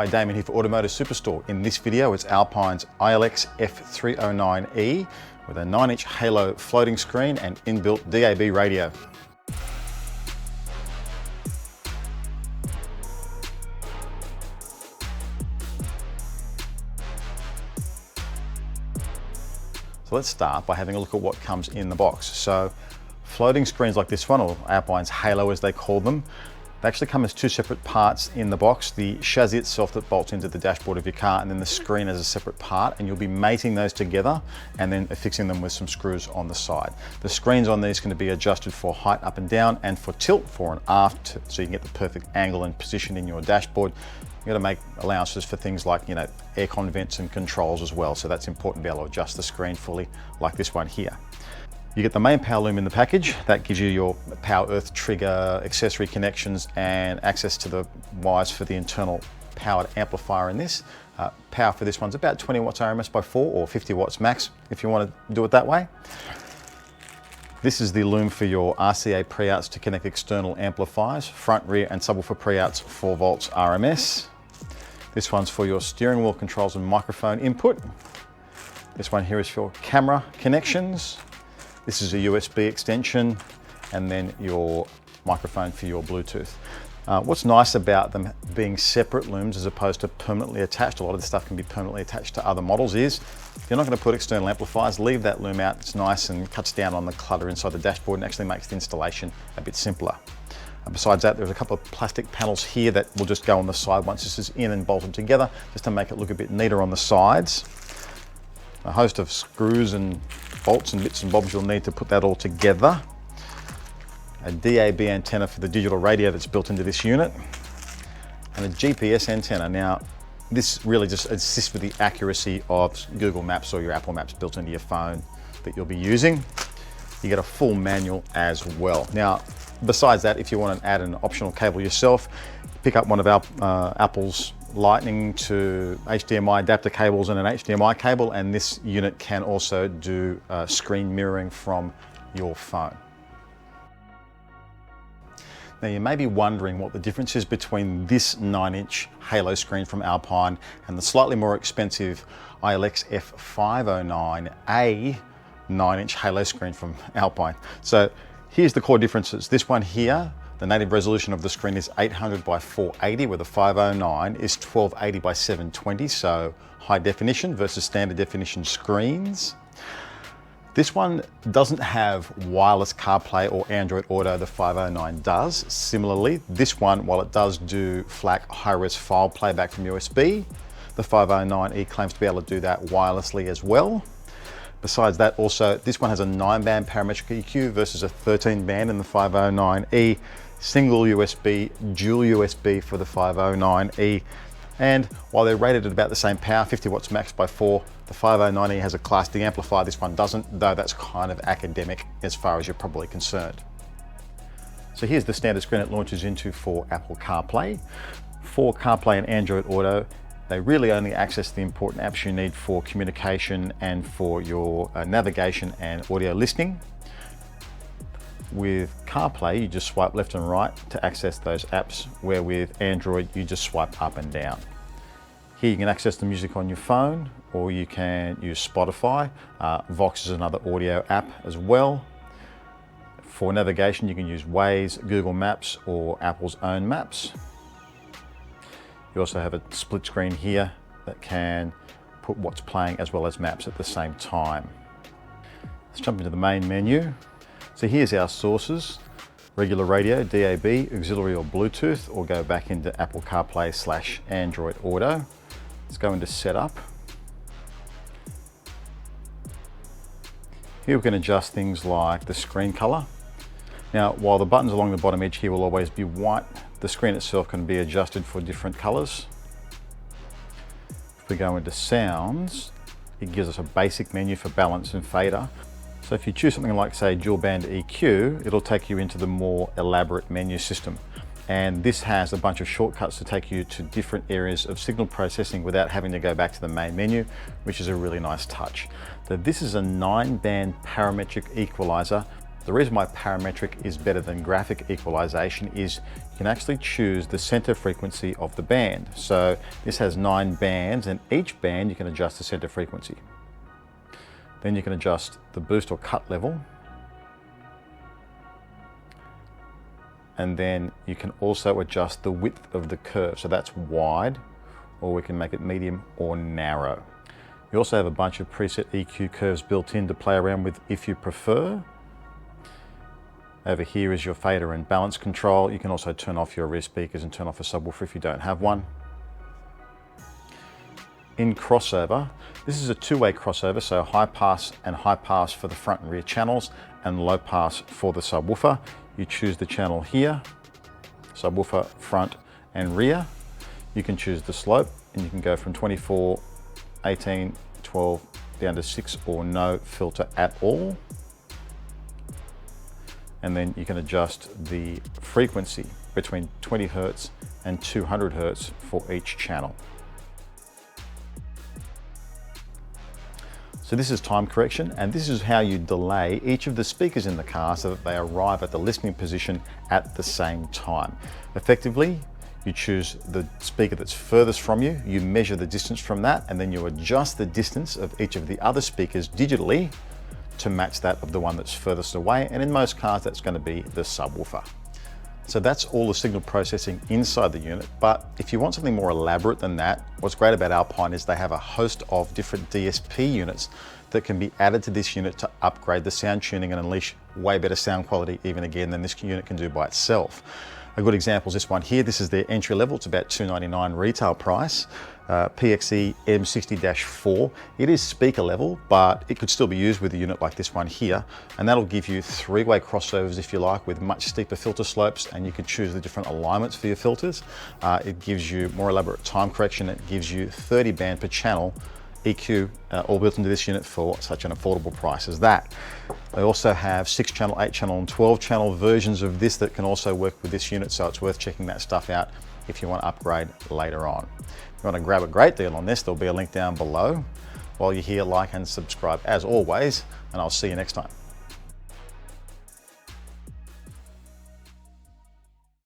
Hi, Damien here for Automotive Superstore. In this video, it's Alpine's ILX F309E with a 9-inch Halo floating screen and inbuilt DAB radio. So let's start by having a look at what comes in the box. So floating screens like this one, or Alpine's Halo as they call them, they actually come as two separate parts in the box. The chassis itself that bolts into the dashboard of your car, and then the screen as a separate part, and you'll be mating those together and then affixing them with some screws on the side. The screens on these can be adjusted for height up and down and for tilt fore and aft, so you can get the perfect angle and position in your dashboard. You've got to make allowances for things like, aircon vents and controls as well, so that's important to be able to adjust the screen fully like this one here. You get the main power loom in the package. That gives you your power earth trigger, accessory connections, and access to the wires for the internal powered amplifier in this. Power for this one's about 20 watts RMS by 4 or 50 watts max if you want to do it that way. This is the loom for your RCA pre-outs to connect external amplifiers, front, rear, and subwoofer pre-outs 4 volts RMS. This one's for your steering wheel controls and microphone input. This one here is for camera connections. This is a USB extension, and then your microphone for your Bluetooth. What's nice about them being separate looms as opposed to permanently attached, a lot of this stuff can be permanently attached to other models, is if you're not going to put external amplifiers, leave that loom out. It's nice and cuts down on the clutter inside the dashboard and actually makes the installation a bit simpler. Besides that, there's a couple of plastic panels here that will just go on the side once this is in and bolted together, just to make it look a bit neater on the sides. A host of screws and bolts and bits and bobs you'll need to put that all together. A DAB antenna for the digital radio that's built into this unit, and a GPS antenna. Now, this really just assists with the accuracy of Google Maps or your Apple Maps built into your phone that you'll be using. You get a full manual as well. Now, besides that, if you want to add an optional cable yourself, pick up one of our Apple's Lightning to HDMI adapter cables and an HDMI cable, and this unit can also do screen mirroring from your phone. Now, you may be wondering what the difference is between this 9-inch Halo screen from Alpine and the slightly more expensive ILX F509A 9-inch Halo screen from Alpine. So here's the core differences. This one here, the native resolution of the screen is 800 by 480, where the 509 is 1280 by 720, so high definition versus standard definition screens. This one doesn't have wireless CarPlay or Android Auto, the 509 does. Similarly, this one, while it does do FLAC high-res file playback from USB, the 509E claims to be able to do that wirelessly as well. Besides that, also, this one has a 9-band parametric EQ versus a 13-band in the 509E. Single USB, dual USB for the 509E. And while they're rated at about the same power, 50 watts max by 4, the 509E has a Class D amplifier. This one doesn't, though that's kind of academic as far as you're probably concerned. So here's the standard screen it launches into for Apple CarPlay. For CarPlay and Android Auto, they really only access the important apps you need for communication and for your navigation and audio listening. With CarPlay, you just swipe left and right to access those apps, where with Android, you just swipe up and down. Here you can access the music on your phone, or you can use Spotify. Vox is another audio app as well. For navigation, you can use Waze, Google Maps, or Apple's own maps. You also have a split screen here that can put what's playing as well as maps at the same time. Let's jump into the main menu. So here's our sources: regular radio, DAB, auxiliary or Bluetooth, or go back into Apple CarPlay / Android Auto. Let's go into setup. Here we can adjust things like the screen color. Now, while the buttons along the bottom edge here will always be white, the screen itself can be adjusted for different colors. If we go into sounds, it gives us a basic menu for balance and fader. So if you choose something like, say, dual band EQ, it'll take you into the more elaborate menu system. And this has a bunch of shortcuts to take you to different areas of signal processing without having to go back to the main menu, which is a really nice touch. So this is a 9-band parametric equalizer The reason why parametric is better than graphic equalization is you can actually choose the center frequency of the band. So this has 9 bands, and each band you can adjust the center frequency. Then you can adjust the boost or cut level. And then you can also adjust the width of the curve. So that's wide, or we can make it medium or narrow. You also have a bunch of preset EQ curves built in to play around with if you prefer. Over here is your fader and balance control. You can also turn off your rear speakers and turn off a subwoofer if you don't have one. In crossover, this is a two-way crossover, so high pass and high pass for the front and rear channels, and low pass for the subwoofer. You choose the channel here, subwoofer, front and rear. You can choose the slope, and you can go from 24, 18, 12, down to 6, or no filter at all. And then you can adjust the frequency between 20 Hertz and 200 Hertz for each channel. So this is time correction, and this is how you delay each of the speakers in the car so that they arrive at the listening position at the same time. Effectively, you choose the speaker that's furthest from you, you measure the distance from that, and then you adjust the distance of each of the other speakers digitally to match that of the one that's furthest away, and in most cars that's going to be the subwoofer. So that's all the signal processing inside the unit, but if you want something more elaborate than that, what's great about Alpine is they have a host of different DSP units that can be added to this unit to upgrade the sound tuning and unleash way better sound quality even again than this unit can do by itself. A good example is this one here. This is their entry level. It's about $299 retail price. PXE M60-4. It is speaker level, but it could still be used with a unit like this one here. And that'll give you three-way crossovers, if you like, with much steeper filter slopes, and you can choose the different alignments for your filters. It gives you more elaborate time correction. It gives you 30 band per channel EQ, all built into this unit for such an affordable price as that. They also have 6-channel, 8-channel and 12-channel versions of this that can also work with this unit, so it's worth checking that stuff out if you want to upgrade later on. If you want to grab a great deal on this, there'll be a link down below. While you're here, like and subscribe as always, and I'll see you next time.